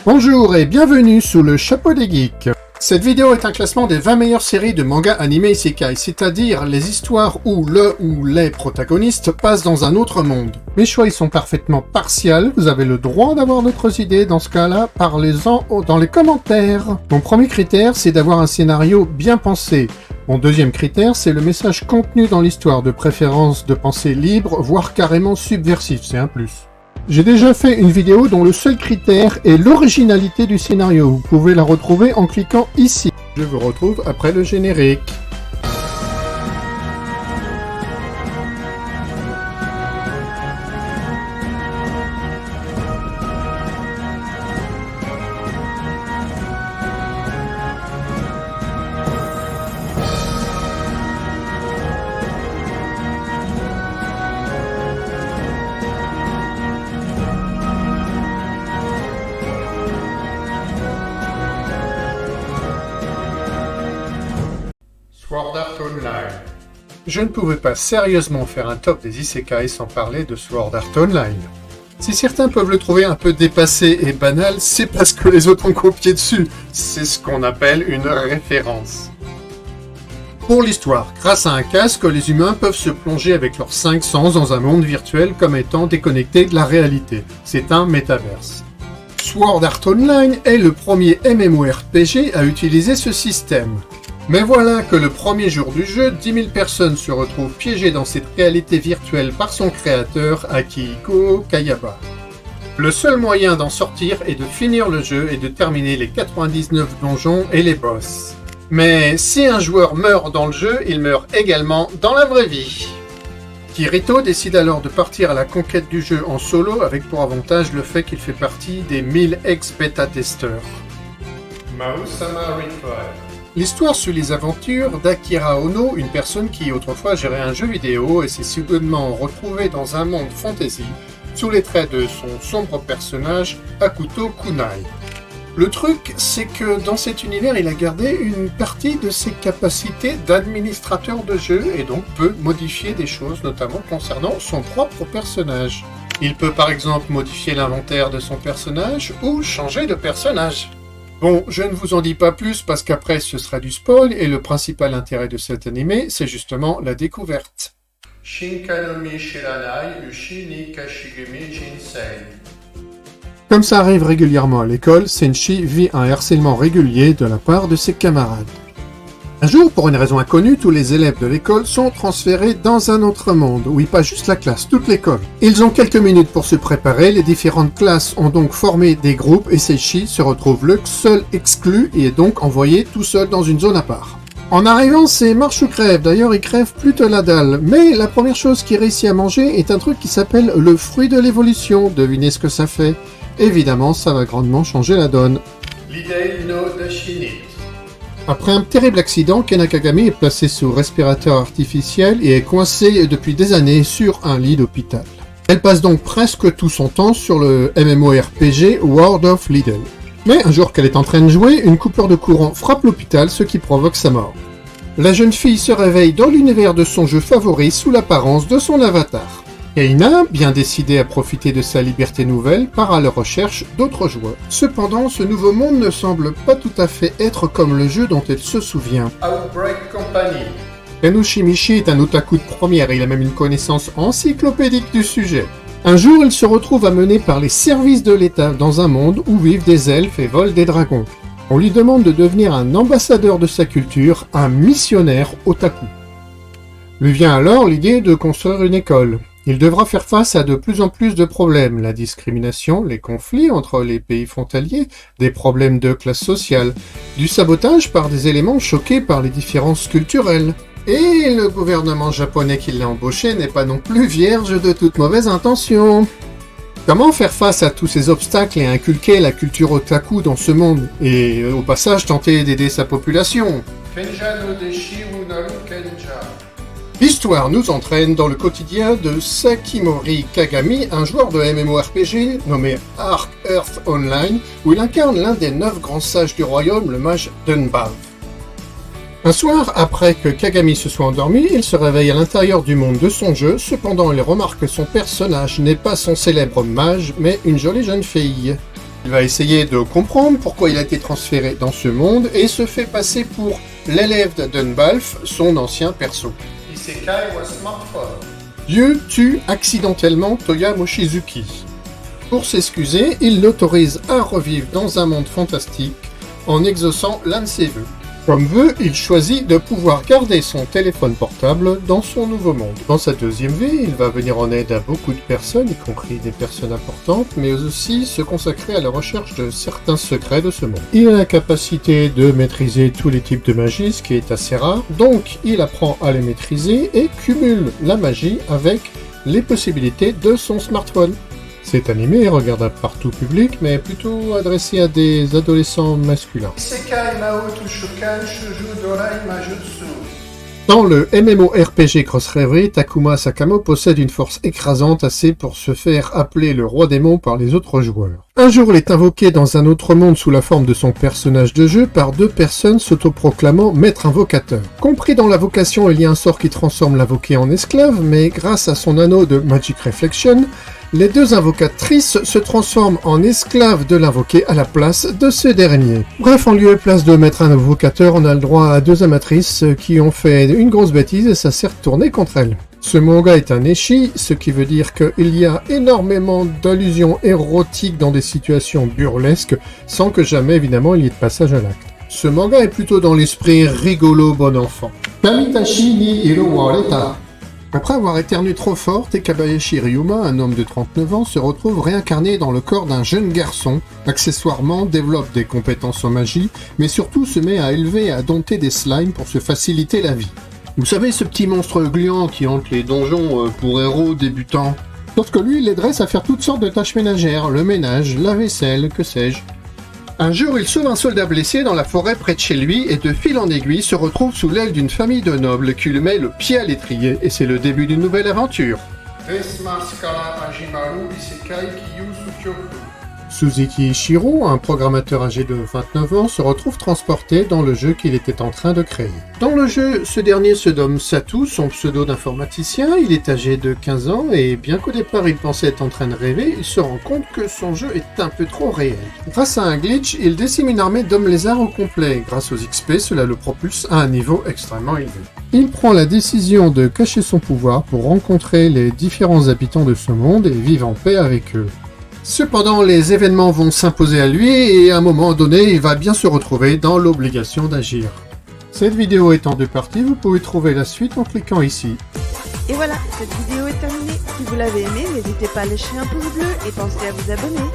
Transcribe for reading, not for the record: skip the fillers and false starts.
Bonjour et bienvenue sous le chapeau des geeks. Cette vidéo est un classement des 20 meilleures séries de manga animés isekai, c'est-à-dire les histoires où le ou les protagonistes passent dans un autre monde. Mes choix y sont parfaitement partiels, vous avez le droit d'avoir d'autres idées, dans ce cas-là, parlez-en dans les commentaires. Mon premier critère, c'est d'avoir un scénario bien pensé. Mon deuxième critère, c'est le message contenu dans l'histoire, de préférence de pensée libre, voire carrément subversif, c'est un plus. J'ai déjà fait une vidéo dont le seul critère est l'originalité du scénario. Vous pouvez la retrouver en cliquant ici. Je vous retrouve après le générique. Sword Art Online. Je ne pouvais pas sérieusement faire un top des isekai sans parler de Sword Art Online. Si certains peuvent le trouver un peu dépassé et banal, c'est parce que les autres ont copié dessus. C'est ce qu'on appelle une référence. Pour l'histoire, grâce à un casque, les humains peuvent se plonger avec leurs 5 sens dans un monde virtuel comme étant déconnecté de la réalité. C'est un métaverse. Sword Art Online est le premier MMORPG à utiliser ce système. Mais voilà que le premier jour du jeu, 10 000 personnes se retrouvent piégées dans cette réalité virtuelle par son créateur, Akihiko Kayaba. Le seul moyen d'en sortir est de finir le jeu et de terminer les 99 donjons et les boss. Mais si un joueur meurt dans le jeu, il meurt également dans la vraie vie. Kirito décide alors de partir à la conquête du jeu en solo avec pour avantage le fait qu'il fait partie des 1000 ex-bêta-testeurs. Mao-sama Retried. L'histoire suit les aventures d'Akira Ono, une personne qui autrefois gérait un jeu vidéo et s'est soudainement retrouvée dans un monde fantasy sous les traits de son sombre personnage Hakuto Kunai. Le truc, c'est que dans cet univers, il a gardé une partie de ses capacités d'administrateur de jeu et donc peut modifier des choses, notamment concernant son propre personnage. Il peut par exemple modifier l'inventaire de son personnage ou changer de personnage. Bon, je ne vous en dis pas plus parce qu'après ce sera du spoil et le principal intérêt de cet animé, c'est justement la découverte. Shinkanomi Shiranai Ushi ni Kashigumi Jinsei. Comme ça arrive régulièrement à l'école, Senshi vit un harcèlement régulier de la part de ses camarades. Un jour, pour une raison inconnue, tous les élèves de l'école sont transférés dans un autre monde. Oui, pas juste la classe, toute l'école. Ils ont quelques minutes pour se préparer, les différentes classes ont donc formé des groupes et Senshi se retrouve le seul exclu et est donc envoyé tout seul dans une zone à part. En arrivant, c'est marche ou crève, d'ailleurs il crève plutôt la dalle, mais la première chose qu'il réussit à manger est un truc qui s'appelle le fruit de l'évolution, devinez ce que ça fait. Évidemment, ça va grandement changer la donne. L'idée no Dashinit. Après un terrible accident, Ken Akagami est placé sous respirateur artificiel et est coincé depuis des années sur un lit d'hôpital. Elle passe donc presque tout son temps sur le MMORPG World of Lidl. Mais un jour qu'elle est en train de jouer, une coupure de courant frappe l'hôpital, ce qui provoque sa mort. La jeune fille se réveille dans l'univers de son jeu favori sous l'apparence de son avatar. Eina, bien décidée à profiter de sa liberté nouvelle, part à la recherche d'autres joueurs. Cependant, ce nouveau monde ne semble pas tout à fait être comme le jeu dont elle se souvient. Outbreak Company. Kanu Shimichi est un otaku de première et il a même une connaissance encyclopédique du sujet. Un jour, il se retrouve amené par les services de l'État dans un monde où vivent des elfes et volent des dragons. On lui demande de devenir un ambassadeur de sa culture, un missionnaire otaku. Lui vient alors l'idée de construire une école. Il devra faire face à de plus en plus de problèmes, la discrimination, les conflits entre les pays frontaliers, des problèmes de classe sociale, du sabotage par des éléments choqués par les différences culturelles. Et le gouvernement japonais qui l'a embauché n'est pas non plus vierge de toute mauvaise intention. Comment faire face à tous ces obstacles et inculquer la culture otaku dans ce monde, et au passage tenter d'aider sa population? Kenja no Deshi Unaru Kenja. L'histoire nous entraîne dans le quotidien de Sakimori Kagami, un joueur de MMORPG nommé Ark Earth Online, où il incarne l'un des 9 grands sages du royaume, le mage Dunbav. Un soir, après que Kagami se soit endormi, il se réveille à l'intérieur du monde de son jeu, cependant il remarque que son personnage n'est pas son célèbre mage, mais une jolie jeune fille. Il va essayer de comprendre pourquoi il a été transféré dans ce monde et se fait passer pour l'élève d'Adunbalf, son ancien perso. Isekai wa smartphone. Dieu tue accidentellement Toya Mochizuki. Pour s'excuser, il l'autorise à revivre dans un monde fantastique en exaucant l'un de ses vœux. Comme vœu, il choisit de pouvoir garder son téléphone portable dans son nouveau monde. Dans sa deuxième vie, il va venir en aide à beaucoup de personnes, y compris des personnes importantes, mais aussi se consacrer à la recherche de certains secrets de ce monde. Il a la capacité de maîtriser tous les types de magie, ce qui est assez rare, donc il apprend à les maîtriser et cumule la magie avec les possibilités de son smartphone. Cet animé est regardable par tout public, mais plutôt adressé à des adolescents masculins. Dans le MMORPG Cross Reverie, Takuma Sakamo possède une force écrasante assez pour se faire appeler le roi démon par les autres joueurs. Un jour, il est invoqué dans un autre monde sous la forme de son personnage de jeu par deux personnes s'autoproclamant maître invocateur. Compris dans l'invocation, il y a un sort qui transforme l'invoqué en esclave, mais grâce à son anneau de Magic Reflection, les deux invocatrices se transforment en esclaves de l'invoqué à la place de ce dernier. Bref, en lieu et place de mettre un invocateur, on a le droit à deux amatrices qui ont fait une grosse bêtise et ça s'est retourné contre elles. Ce manga est un ecchi, ce qui veut dire qu'il y a énormément d'allusions érotiques dans des situations burlesques, sans que jamais évidemment il y ait de passage à l'acte. Ce manga est plutôt dans l'esprit rigolo bon enfant. Kamitashi ni Hiro wa Oreta. Après avoir éternué trop fort, Tekabayashi Ryuma, un homme de 39 ans, se retrouve réincarné dans le corps d'un jeune garçon, accessoirement développe des compétences en magie, mais surtout se met à élever et à dompter des slimes pour se faciliter la vie. Vous savez, ce petit monstre gluant qui hante les donjons pour héros débutants. Sauf que lui, il les dresse à faire toutes sortes de tâches ménagères, le ménage, la vaisselle, que sais-je. Un jour, il sauve un soldat blessé dans la forêt près de chez lui et de fil en aiguille se retrouve sous l'aile d'une famille de nobles qui lui met le pied à l'étrier et c'est le début d'une nouvelle aventure. Suzuki Ishiro, un programmateur âgé de 29 ans, se retrouve transporté dans le jeu qu'il était en train de créer. Dans le jeu, ce dernier se nomme Satu, son pseudo d'informaticien, il est âgé de 15 ans et bien qu'au départ il pensait être en train de rêver, il se rend compte que son jeu est un peu trop réel. Grâce à un glitch, il décime une armée d'hommes lézards au complet. Grâce aux XP, cela le propulse à un niveau extrêmement élevé. Il prend la décision de cacher son pouvoir pour rencontrer les différents habitants de ce monde et vivre en paix avec eux. Cependant, les événements vont s'imposer à lui et à un moment donné, il va bien se retrouver dans l'obligation d'agir. Cette vidéo est en deux parties, vous pouvez trouver la suite en cliquant ici. Et voilà, cette vidéo est terminée. Si vous l'avez aimée, n'hésitez pas à lâcher un pouce bleu et pensez à vous abonner.